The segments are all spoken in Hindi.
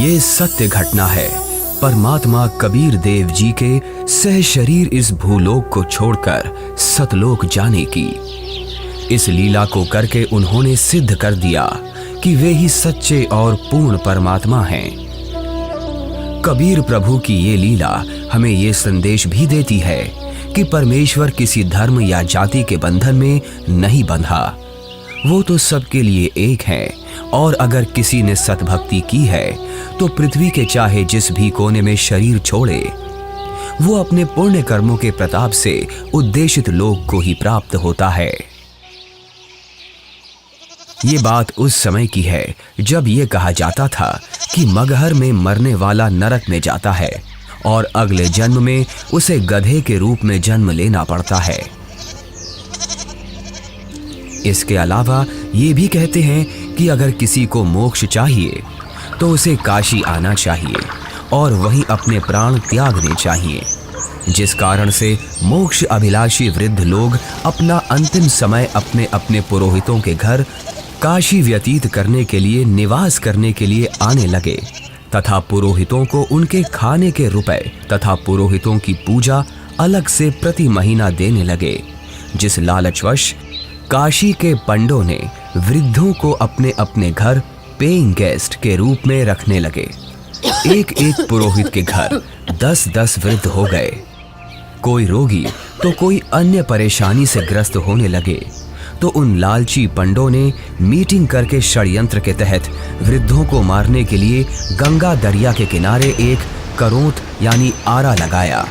ये सत्य घटना है परमात्मा कबीर देव जी के सह शरीर इस भूलोक को छोड़कर सतलोक जाने की। इस लीला को करके उन्होंने सिद्ध कर दिया कि वे ही सच्चे और पूर्ण परमात्मा हैं। कबीर प्रभु की ये लीला हमें ये संदेश भी देती है कि परमेश्वर किसी धर्म या जाति के बंधन में नहीं बंधा, वो तो सबके लिए एक है। और अगर किसी ने सतभक्ति की है तो पृथ्वी के चाहे जिस भी कोने में शरीर छोड़े, वो अपने पुण्य कर्मों के प्रताप से उद्देशित लोक को ही प्राप्त होता है। ये बात उस समय की है जब ये कहा जाता था कि मगहर में मरने वाला नरक में जाता है और अगले जन्म में उसे गधे के रूप में जन्म लेना पड़ता है। इसके अलावा ये भी कहते हैं कि अगर किसी को मोक्ष चाहिए तो उसे काशी आना चाहिए और वहीं अपने प्राण त्यागने चाहिए, जिस कारण से मोक्ष अभिलाषी वृद्ध लोग अपना अंतिम समय अपने अपने पुरोहितों के घर काशी व्यतीत करने के लिए, निवास करने के लिए आने लगे तथा पुरोहितों को उनके खाने के रुपए तथा पुरोहितों की पूजा अलग से प्रति महीना देने लगे, जिस लालचवश काशी के पंडों ने वृद्धों को अपने अपने घर पेइंग गेस्ट के रूप में रखने लगे। एक एक पुरोहित के घर 10-10 वृद्ध हो गए। कोई रोगी तो कोई अन्य परेशानी से ग्रस्त होने लगे तो उन लालची पंडों ने मीटिंग करके षड्यंत्र के तहत वृद्धों को मारने के लिए गंगा दरिया के किनारे एक करोंत यानी आरा लगाया।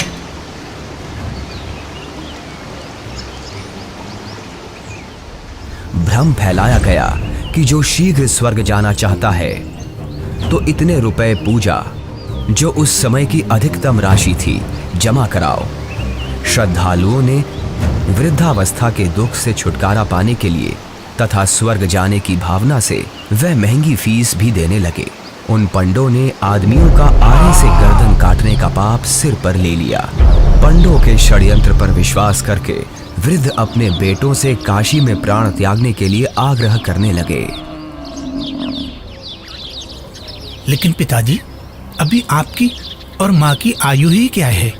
भ्रम फैलाया गया कि जो शीघ्र स्वर्ग जाना चाहता है तो इतने रुपए पूजा, जो उस समय की अधिकतम राशि थी, जमा कराओ। श्रद्धालुओं ने वृद्धावस्था के दुख से छुटकारा पाने के लिए तथा स्वर्ग जाने की भावना से वह महंगी फीस भी देने लगे। उन पंडों ने आदमियों का आरे से गर्दन काटने का पाप सिर पर ले लिया। पंडों के षड्यंत्र पर विश्वास करके वृद्ध अपने बेटों से काशी में प्राण त्यागने के लिए आग्रह करने लगे। लेकिन पिताजी, अभी आपकी और माँ की आयु ही क्या है?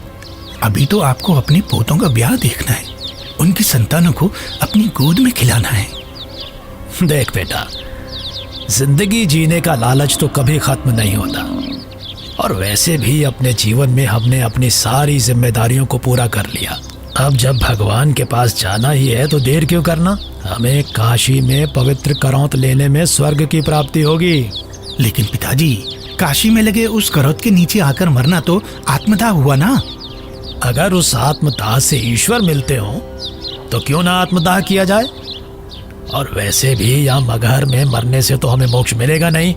अभी तो आपको अपने पोतों का ब्याह देखना है, उनकी संतानों को अपनी गोद में खिलाना है। देख बेटा, जिंदगी जीने का लालच तो कभी खत्म नहीं होता, और वैसे भी अपने जीवन में हमने अपनी सारी जिम्मेदारियों को पूरा कर लिया। अब जब भगवान के पास जाना ही है तो देर क्यों करना? हमें काशी में पवित्र करौंत लेने में स्वर्ग की प्राप्ति होगी। लेकिन पिताजी, काशी में लगे उस करौत के नीचे आकर मरना तो आत्मदाह हुआ ना? अगर उस आत्मदाह से ईश्वर मिलते हो तो क्यों ना आत्मदाह किया जाए? और वैसे भी यहाँ मगहर में मरने से तो हमें मोक्ष मिलेगा नहीं।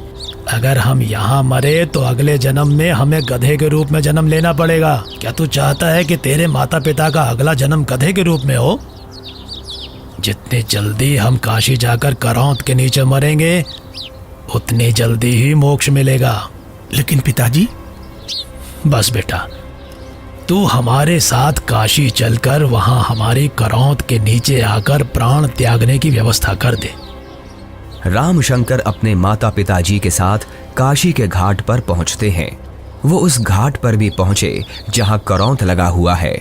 अगर हम यहाँ मरे तो अगले जन्म में हमें गधे के रूप में जन्म लेना पड़ेगा। क्या तू चाहता है कि तेरे माता पिता का अगला जन्म गधे के रूप में हो? जितनी जल्दी हम काशी जाकर करौंत के नीचे मरेंगे उतनी जल्दी ही मोक्ष मिलेगा। लेकिन पिताजी। बस बेटा, तू हमारे साथ काशी चलकर वहां हमारी करौंत के नीचे आकर प्राण त्यागने की व्यवस्था कर दे। रामशंकर अपने माता पिताजी के साथ काशी के घाट पर पहुंचते हैं। वो उस घाट पर भी पहुंचे जहां करौंत लगा हुआ है।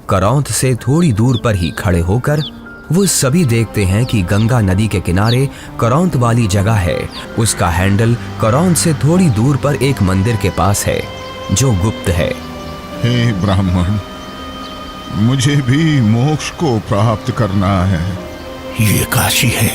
करौंत से थोड़ी दूर पर ही खड़े होकर वो सभी देखते हैं कि गंगा नदी के किनारे करौंत वाली जगह है। उसका हैंडल करौंत से थोड़ी दूर पर एक मंदिर के पास है जो गुप्त है। हे ब्राह्मण, मुझे भी मोक्ष को प्राप्त करना है। ये काशी है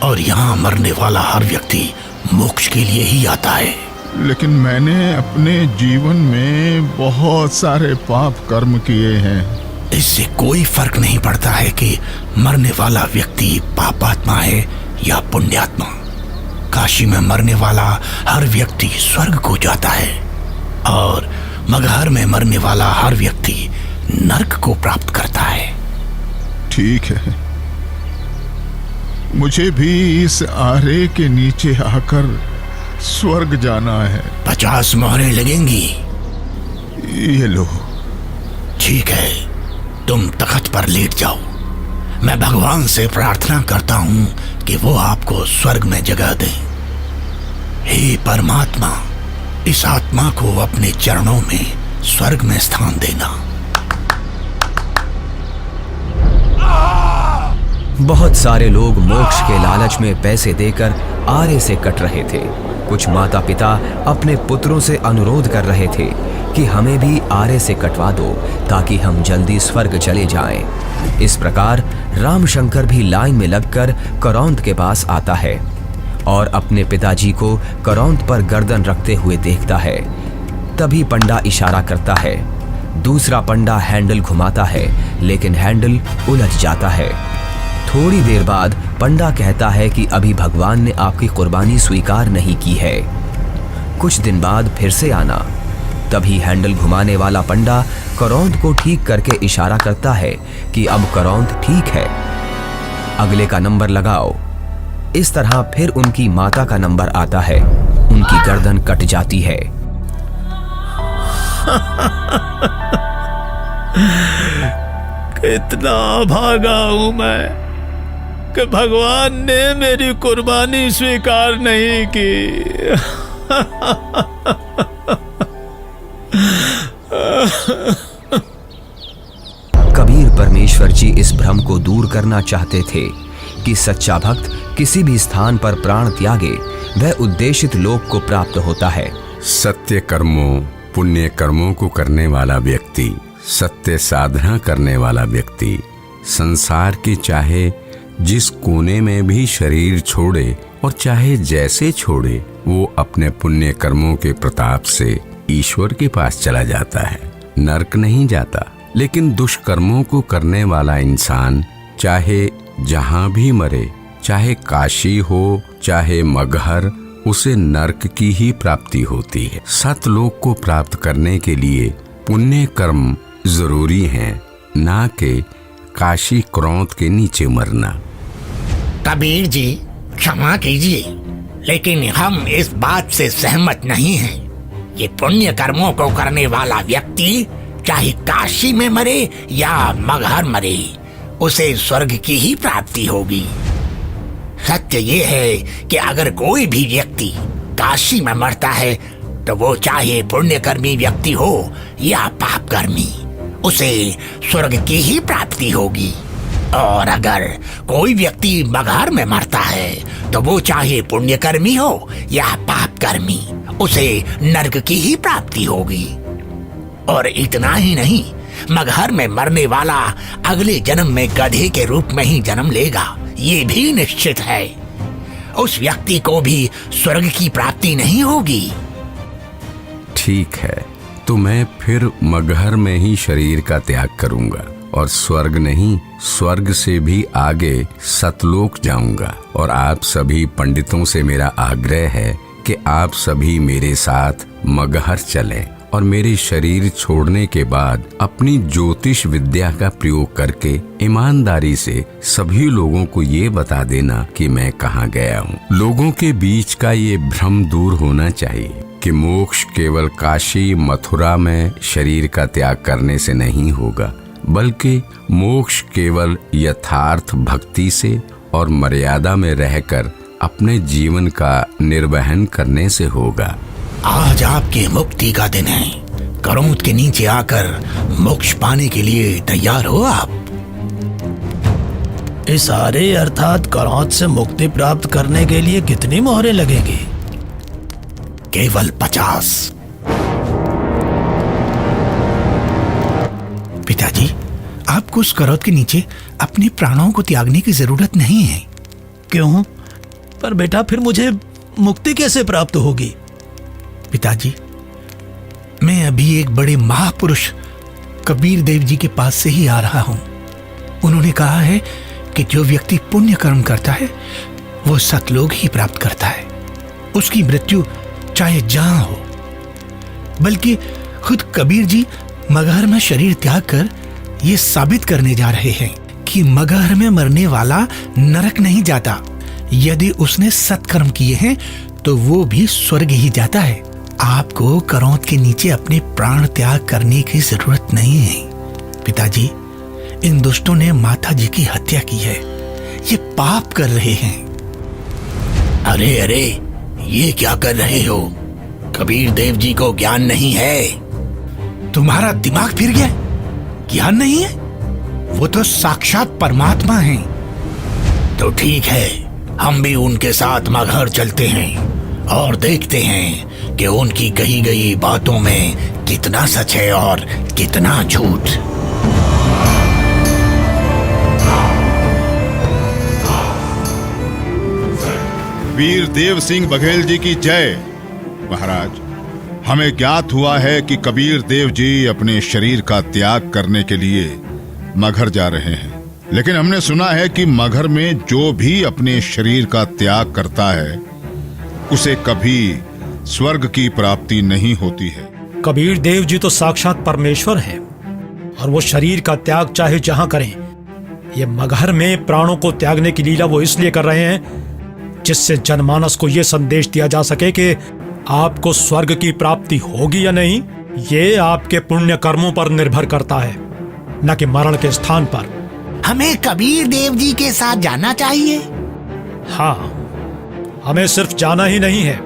और यहाँ मरने वाला हर व्यक्ति मोक्ष के लिए ही आता है। लेकिन मैंने अपने जीवन में बहुत सारे पाप कर्म किए हैं। इससे कोई फर्क नहीं पड़ता है कि मरने वाला व्यक्ति पापात्मा है या पुण्यात्मा। काशी में मरने वाला हर व्यक्ति स्वर्ग को जाता है और मगहर में मरने वाला हर व्यक्ति नरक को प्राप्त करता है। ठीक है, मुझे भी इस आरे के नीचे आकर स्वर्ग जाना है। 50 मोहरें लगेंगी। ये लो। ठीक है, तुम तख्त पर लेट जाओ। मैं भगवान से प्रार्थना करता हूँ कि वो आपको स्वर्ग में जगह दे। हे परमात्मा, इस आत्मा को अपने चरणों में स्वर्ग में स्थान देना। बहुत सारे लोग मोक्ष के लालच में पैसे देकर आरे से कट रहे थे। कुछ माता पिता अपने पुत्रों से अनुरोध कर रहे थे कि हमें भी आरे से कटवा दो ताकि हम जल्दी स्वर्ग चले जाएं। इस प्रकार रामशंकर भी लाइन में लगकर करौंद के पास आता है और अपने पिताजी को करौंद पर गर्दन रखते हुए देखता है। तभी पंडा इशारा करता है। दूसरा पंडा हैंडल घुमाता है, लेकिन हैंडल उलझ जाता है। थोड़ी देर बाद पंडा कहता है कि अभी भगवान ने आपकी कुर्बानी स्वीकार नहीं की है, कुछ दिन बाद फिर से आना। तभी हैंडल घुमाने वाला पंडा करौंद को ठीक करके इशारा करता है कि अब करौंद ठीक है, अगले का नंबर लगाओ। इस तरह फिर उनकी माता का नंबर आता है। उनकी गर्दन कट जाती है। कितना भागा हूं मैं कि भगवान ने मेरी कुर्बानी स्वीकार नहीं की। कबीर परमेश्वर जी इस भ्रम को दूर करना चाहते थे कि सच्चा भक्त किसी भी स्थान पर प्राण त्यागे वह उद्देशित लोक को प्राप्त होता है। सत्य कर्मों, पुण्य कर्मों को करने वाला व्यक्ति, सत्य साधना करने वाला व्यक्ति संसार के चाहे जिस कोने में भी शरीर छोड़े और चाहे जैसे छोड़े, वो अपने पुण्य कर्मों के प्रताप से ईश्वर के पास चला जाता है, नरक नहीं जाता। लेकिन दुष्कर्मों को करने वाला इंसान चाहे जहां भी मरे, चाहे काशी हो चाहे मगहर, उसे नरक की ही प्राप्ति होती है। सतलोक को प्राप्त करने के लिए पुण्य कर्म जरूरी हैं, ना कि काशी क्रोध के नीचे मरना। कबीर जी क्षमा कीजिए, लेकिन हम इस बात से सहमत नहीं हैं। ये पुण्य कर्मों को करने वाला व्यक्ति चाहे काशी में मरे या मगहर मरे, उसे स्वर्ग की ही प्राप्ति होगी। सत्य ये है कि अगर कोई भी व्यक्ति काशी में मरता है तो वो चाहे पुण्यकर्मी व्यक्ति हो या पापकर्मी, उसे स्वर्ग की ही प्राप्ति होगी। और अगर कोई व्यक्ति मगहर में मरता है तो वो चाहे पुण्यकर्मी हो या पापकर्मी, उसे नरक की ही प्राप्ति होगी। और इतना ही नहीं, मगहर में मरने वाला अगले जन्म में गधे के रूप में ही जन्म लेगा, ये भी निश्चित है। उस व्यक्ति को भी स्वर्ग की प्राप्ति नहीं होगी। ठीक है, तो मैं फिर मगहर में ही शरीर का त्याग करूंगा और स्वर्ग नहीं, स्वर्ग से भी आगे सतलोक जाऊंगा। और आप सभी पंडितों से मेरा आग्रह है कि आप सभी मेरे साथ मगहर चलें और मेरे शरीर छोड़ने के बाद अपनी ज्योतिष विद्या का प्रयोग करके ईमानदारी से सभी लोगों को ये बता देना कि मैं कहाँ गया हूँ। लोगों के बीच का ये भ्रम दूर होना चाहिए कि मोक्ष केवल काशी मथुरा में शरीर का त्याग करने से नहीं होगा, बल्कि मोक्ष केवल यथार्थ भक्ति से और मर्यादा में रहकर अपने जीवन का निर्वहन करने से होगा। आज आपके मुक्ति का दिन है। करौंद के नीचे आकर मोक्ष पाने के लिए तैयार हो आप? इस आरे अर्थात करौंद से मुक्ति प्राप्त करने के लिए कितनी मोहरें लगेंगी? केवल 50। पिताजी, आपको उस करौंद के नीचे अपने प्राणों को त्यागने की जरूरत नहीं है। क्यों? पर बेटा फिर मुझे मुक्ति कैसे प्राप्त होगी? पिताजी, मैं अभी एक बड़े महापुरुष कबीर देव जी के पास से ही आ रहा हूं। उन्होंने कहा है कि जो व्यक्ति पुण्य कर्म करता है वो सतलोक ही प्राप्त करता है। उसकी मृत्यु चाहे जहां हो। बल्कि खुद कबीर जी मगहर में शरीर त्याग कर ये साबित करने जा रहे हैं कि मगहर में मरने वाला नरक नहीं जाता। यदि उसने सत्कर्म किए हैं तो वो भी स्वर्ग ही जाता है। आपको करौंद के नीचे अपने प्राण त्याग करने की जरूरत नहीं है। पिताजी, इन दुष्टों ने माता जी की हत्या की है। ये पाप कर रहे हैं। अरे अरे, ये क्या कर रहे हो? कबीर देव जी को ज्ञान नहीं है। तुम्हारा दिमाग फिर गया? ज्ञान नहीं है? वो तो साक्षात परमात्मा हैं। तो ठीक है, हम भी उनके साथ मगहर चलते हैं और देखते हैं कि उनकी कही गई बातों में कितना सच है और कितना झूठ। वीर देव सिंह बघेल जी की जय। महाराज, हमें ज्ञात हुआ है कि कबीर देव जी अपने शरीर का त्याग करने के लिए मगहर जा रहे हैं, लेकिन हमने सुना है कि मगहर में जो भी अपने शरीर का त्याग करता है उसे कभी स्वर्ग की प्राप्ति नहीं होती है। कबीर देव जी तो साक्षात परमेश्वर हैं और वो शरीर का त्याग चाहे जहां करें। ये मगहर में प्राणों को त्यागने की लीला वो इसलिए कर रहे हैं जिससे जनमानस को ये संदेश दिया जा सके कि आपको स्वर्ग की प्राप्ति होगी या नहीं, ये आपके पुण्य कर्मों पर निर्भर करता है, न कि मरण के स्थान पर। हमें कबीर देव जी के साथ जाना चाहिए। हाँ, हमें सिर्फ जाना ही नहीं है,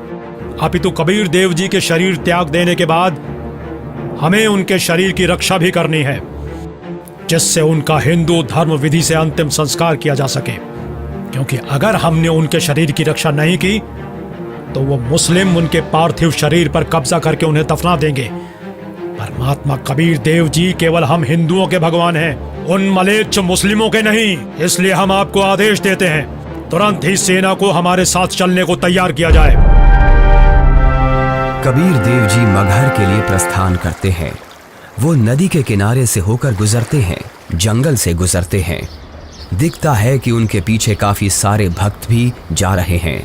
अपितु कबीर देव जी के शरीर त्याग देने के बाद हमें उनके शरीर की रक्षा भी करनी है, जिससे उनका हिंदू धर्म विधि से अंतिम संस्कार किया जा सके। क्योंकि अगर हमने उनके शरीर की रक्षा नहीं की तो वो मुस्लिम उनके पार्थिव शरीर पर कब्जा करके उन्हें दफना देंगे। परमात्मा कबीर देव जी केवल हम हिंदुओं के भगवान हैं, उन मलेच्छ मुस्लिमों के नहीं। इसलिए हम आपको आदेश देते हैं, तुरंत ही सेना को हमारे साथ चलने को तैयार किया जाए। कबीर देव जी मगहर के लिए प्रस्थान करते हैं। वो नदी के किनारे से होकर गुजरते हैं, जंगल से गुजरते हैं। दिखता है कि उनके पीछे काफी सारे भक्त भी जा रहे हैं।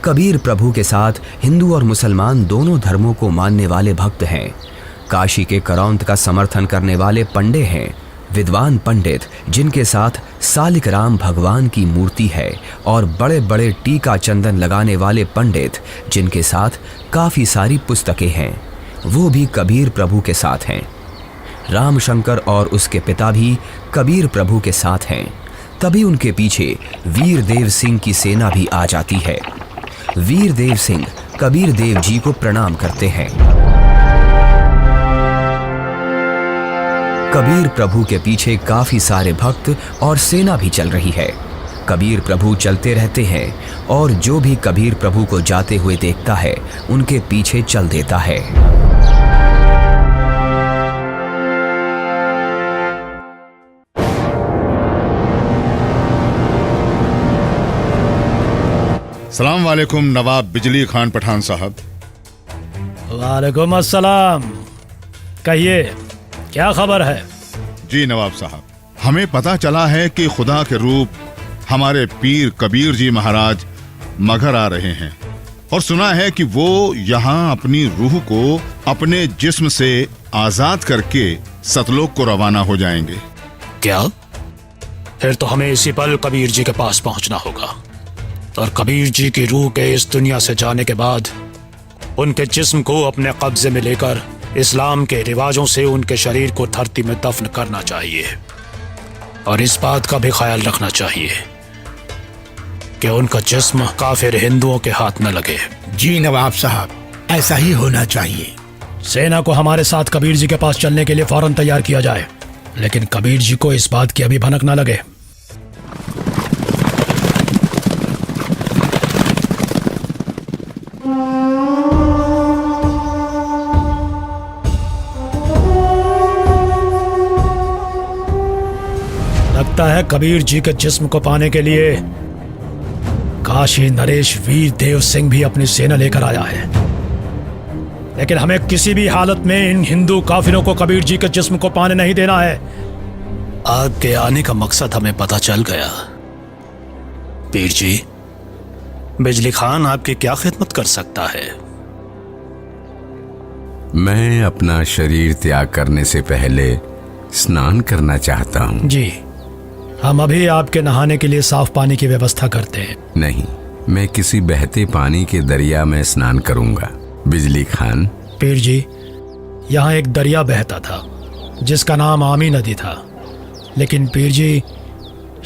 कबीर प्रभु के साथ हिंदू और मुसलमान दोनों धर्मों को मानने वाले भक्त हैं। काशी के करौंत का समर्थन करने वाले पंडे हैं, विद्वान पंडित जिनके साथ सालिक राम भगवान की मूर्ति है, और बड़े बड़े टीका चंदन लगाने वाले पंडित जिनके साथ काफी सारी पुस्तकें हैं, वो भी कबीर प्रभु के साथ हैं। रामशंकर और उसके पिता भी कबीर प्रभु के साथ हैं। तभी उनके पीछे वीर देव सिंह की सेना भी आ जाती है। वीर देव सिंह कबीर देव जी को प्रणाम करते हैं। कबीर प्रभु के पीछे काफी सारे भक्त और सेना भी चल रही है। कबीर प्रभु चलते रहते हैं और जो भी कबीर प्रभु को जाते हुए देखता है उनके पीछे चल देता है। सलाम वालेकुम नवाब बिजली खान पठान साहब। वालेकुम अस्सलाम। कहिए, क्या खबर है? जी नवाब साहब, हमें पता चला है कि खुदा के रूप हमारे पीर कबीर जी महाराज मगहर आ रहे हैं, और सुना है कि वो यहाँ अपनी रूह को अपने जिस्म से आजाद करके सतलोक को रवाना हो जाएंगे। क्या? फिर तो हमें इसी पल कबीर जी के पास पहुंचना होगा, और कबीर जी की रूह के इस दुनिया से जाने के बाद उनके जिस्म को अपने कब्जे में लेकर इस्लाम के रिवाजों से उनके शरीर को धरती में दफन करना चाहिए। और इस बात का भी ख्याल रखना चाहिए कि उनका जिस्म काफिर हिंदुओं के हाथ न लगे। जी नवाब साहब, ऐसा ही होना चाहिए। सेना को हमारे साथ कबीर जी के पास चलने के लिए फौरन तैयार किया जाए, लेकिन कबीर जी को इस बात की अभी भनक न लगे। लगता है कबीर जी के जिस्म को पाने के लिए काशी नरेश वीर देव सिंह भी अपनी सेना लेकर आया है, लेकिन हमें किसी भी हालत में इन हिंदू काफिरों को कबीर जी के जिस्म को पाने नहीं देना है। आपके आने का मकसद हमें पता चल गया। पीर जी, बिजली खान आपकी क्या खिदमत कर सकता है? मैं अपना शरीर त्याग करने से पहले स्नान करना चाहता हूँ। जी, हम अभी आपके नहाने के लिए साफ पानी की व्यवस्था करते हैं। नहीं, मैं किसी बहते पानी के दरिया में स्नान करूंगा। बिजली खान। पीर जी, यहाँ एक दरिया बहता था जिसका नाम आमी नदी था, लेकिन पीर जी,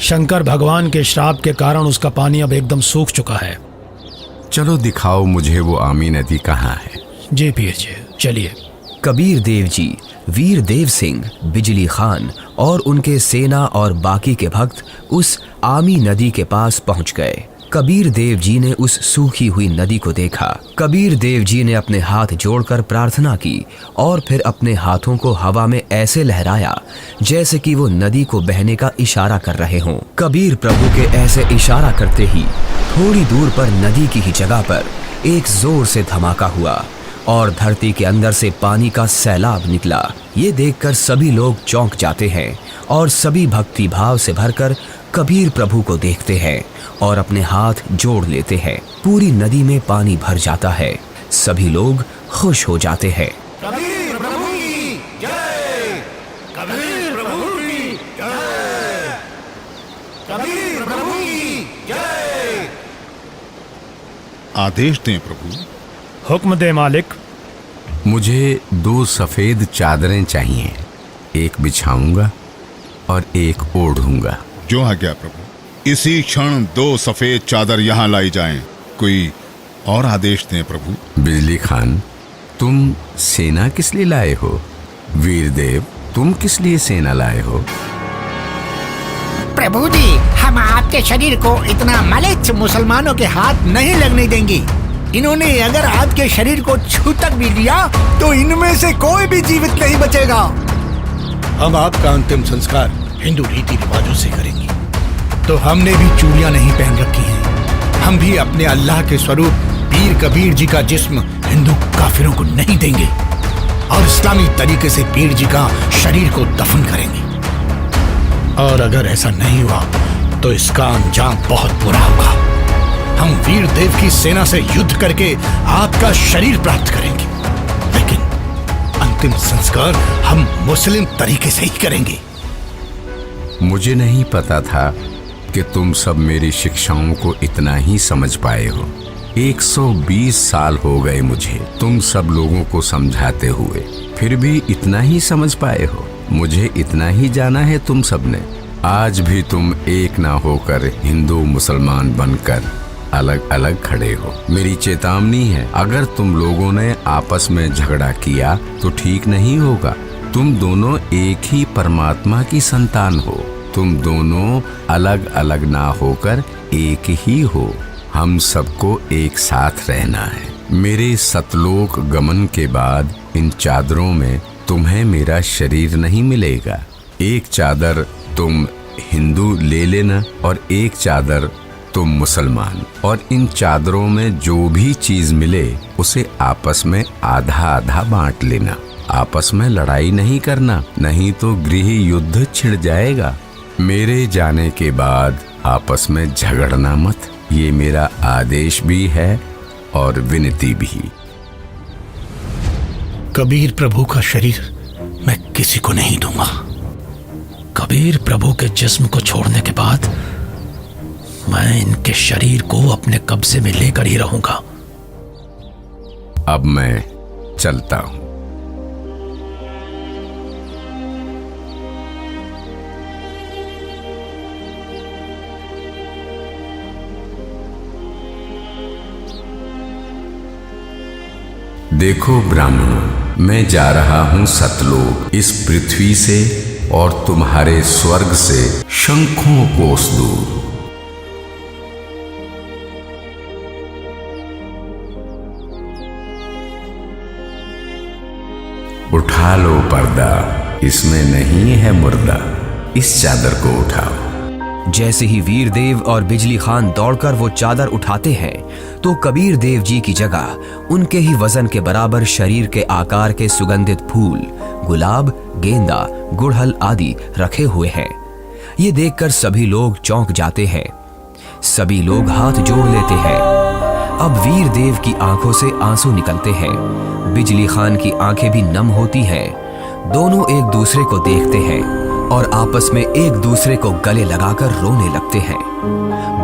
शंकर भगवान के श्राप के कारण उसका पानी अब एकदम सूख चुका है। चलो दिखाओ मुझे वो आमी नदी कहाँ है। जी पीर जी, चलिए। कबीर देव जी, वीर देव सिंह, बिजली खान और उनके सेना और बाकी के भक्त उस आमी नदी के पास पहुंच गए। कबीर देव जी ने उस सूखी हुई नदी को देखा। कबीर देव जी ने अपने हाथ जोड़कर प्रार्थना की और फिर अपने हाथों को हवा में ऐसे लहराया जैसे कि वो नदी को बहने का इशारा कर रहे हों। कबीर प्रभु के ऐसे इशारा करते ही थोड़ी दूर पर नदी की ही जगह पर एक जोर से धमाका हुआ और धरती के अंदर से पानी का सैलाब निकला। ये देखकर सभी लोग चौंक जाते हैं और सभी भक्ति भाव से भरकर कबीर प्रभु को देखते हैं और अपने हाथ जोड़ लेते हैं। पूरी नदी में पानी भर जाता है। सभी लोग खुश हो जाते हैं। कबीर प्रभु की जय, कबीर प्रभु की जय, कबीर प्रभु की जय। आदेश दें प्रभु। हुक्म दे मालिक। मुझे 2 सफेद चादरें चाहिए, एक बिछाऊंगा और एक ओढ़ूंगा। जो आज्ञा प्रभु। इसी क्षण 2 सफेद चादर यहाँ लाई जाएं। कोई और आदेश दें प्रभु। बिजली खान, तुम सेना किस लिए लाए हो? वीरदेव, तुम किस लिए सेना लाए हो? प्रभु जी, हम आपके शरीर को इतना मलिच्छ मुसलमानों के हाथ नहीं लगने देंगे। इन्होंने अगर आपके शरीर को छू तक भी लिया तो इनमें से कोई भी जीवित नहीं बचेगा। हम आपका अंतिम संस्कार हिंदू रीति रिवाजों से करेंगे। तो हमने भी चूड़ियां नहीं पहन रखी हैं। हम भी अपने अल्लाह के स्वरूप पीर कबीर जी का जिस्म हिंदू काफिरों को नहीं देंगे और इस्लामी तरीके से पीर जी का शरीर को दफन करेंगे। और अगर ऐसा नहीं हुआ तो इसका अंजाम बहुत बुरा होगा। हम वीर देव की सेना से युद्ध करके आपका शरीर प्राप्त करेंगे, लेकिन अंतिम संस्कार हम मुस्लिम तरीके से ही करेंगे। मुझे नहीं पता था कि तुम सब मेरी शिक्षाओं को इतना ही समझ पाए हो। 120 साल हो गए मुझे तुम सब लोगों को समझाते हुए, फिर भी इतना ही समझ पाए हो। मुझे इतना ही जाना है तुम सब ने। आज भी तुम एक ना होकर हिंदू मुसलमान बनकर अलग अलग खड़े हो। मेरी चेतावनी है, अगर तुम लोगों ने आपस में झगड़ा किया तो ठीक नहीं होगा। तुम दोनों एक ही परमात्मा की संतान हो। तुम दोनों अलग अलग ना होकर एक ही हो। हम सबको एक साथ रहना है। मेरे सतलोक गमन के बाद इन चादरों में तुम्हें मेरा शरीर नहीं मिलेगा। एक चादर तुम हिंदू ले लेना और एक चादर तुम मुसलमान, और इन चादरों में जो भी चीज मिले उसे आपस में आधा आधा बांट लेना। आपस में लड़ाई नहीं करना, नहीं तो गृह युद्ध छिड़ जाएगा। मेरे जाने के बाद आपस में झगड़ना मत, ये मेरा आदेश भी है और विनती भी। कबीर प्रभु का शरीर मैं किसी को नहीं दूंगा। कबीर प्रभु के जिस्म को छोड़ने के बाद मैं इनके शरीर को अपने कब्जे में लेकर ही रहूंगा। अब मैं चलता हूं। देखो ब्राह्मणों, मैं जा रहा हूं सतलोक, इस पृथ्वी से और तुम्हारे स्वर्ग से शंखों कोस दूर। उठा लो पर्दा, इसमें नहीं है मुर्दा, इस चादर को उठाओ। जैसे ही वीर देव और बिजली खान दौड़कर वो चादर उठाते हैं तो कबीर देव जी की जगह उनके ही वजन के बराबर शरीर के आकार के सुगंधित फूल, गुलाब, गेंदा, गुड़हल आदि रखे हुए हैं। ये देखकर सभी लोग चौंक जाते हैं। सभी लोग हाथ जोड़ लेते हैं। अब वीर देव की आंखों से आंसू निकलते हैं। बिजली खान की आंखें भी नम होती हैं। दोनों एक दूसरे को देखते हैं और आपस में एक दूसरे को गले लगाकर रोने लगते हैं।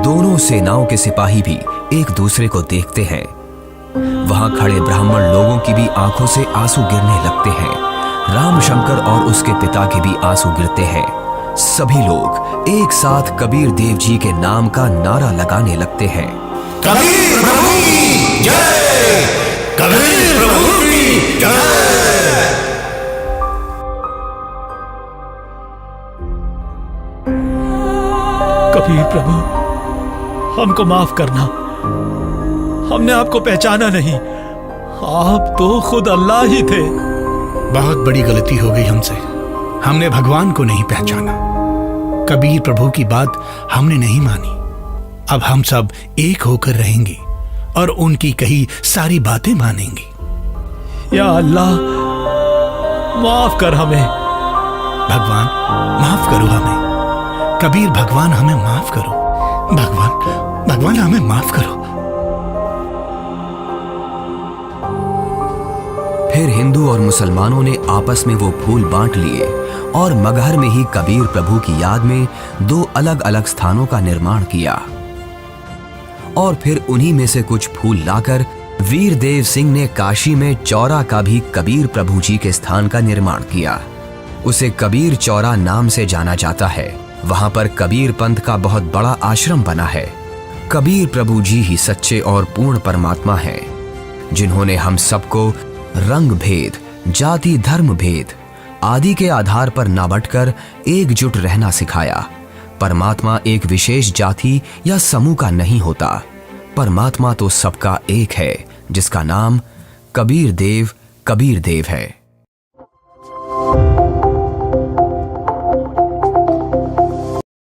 दोनों सेनाओं के सिपाही भी एक दूसरे को देखते हैं। वहां खड़े ब्राह्मण लोगों की भी आंखों से आंसू गिरने लगते हैं। रामशंकर और उसके पिता के भी आंसू गिरते हैं। सभी लोग एक साथ कबीर देव जी के नाम का नारा लगाने लगते हैं। कबीर प्रभु की जय, कबीर प्रभु की जय। कबीर प्रभु, हमको माफ करना, हमने आपको पहचाना नहीं। आप तो खुद अल्लाह ही थे। बहुत बड़ी गलती हो गई हमसे, हमने भगवान को नहीं पहचाना। कबीर प्रभु की बात हमने नहीं मानी। अब हम सब एक होकर रहेंगे और उनकी कही सारी बातें मानेंगे। या अल्लाह, माफ कर हमें। भगवान माफ करो हमें। कबीर भगवान हमें माफ करो। भगवान हमें माफ करो। फिर हिंदू और मुसलमानों ने आपस में वो फूल बांट लिए और मगहर में ही कबीर प्रभु की याद में 2 अलग अलग स्थानों का निर्माण किया। और फिर उन्हीं में से कुछ फूल लाकर वीर देव सिंह ने काशी में चौरा का भी कबीर प्रभु जी के स्थान का निर्माण किया। उसे कबीर चौरा नाम से जाना जाता है। वहां पर कबीर पंथ का बहुत बड़ा आश्रम बना है। कबीर प्रभु जी ही सच्चे और पूर्ण परमात्मा हैं, जिन्होंने हम सबको रंग भेद, जाति धर्म भेद आदि के आधार पर ना बंटकर एकजुट रहना सिखाया। परमात्मा एक विशेष जाति या समूह का नहीं होता। परमात्मा तो सबका एक है, जिसका नाम कबीर देव है।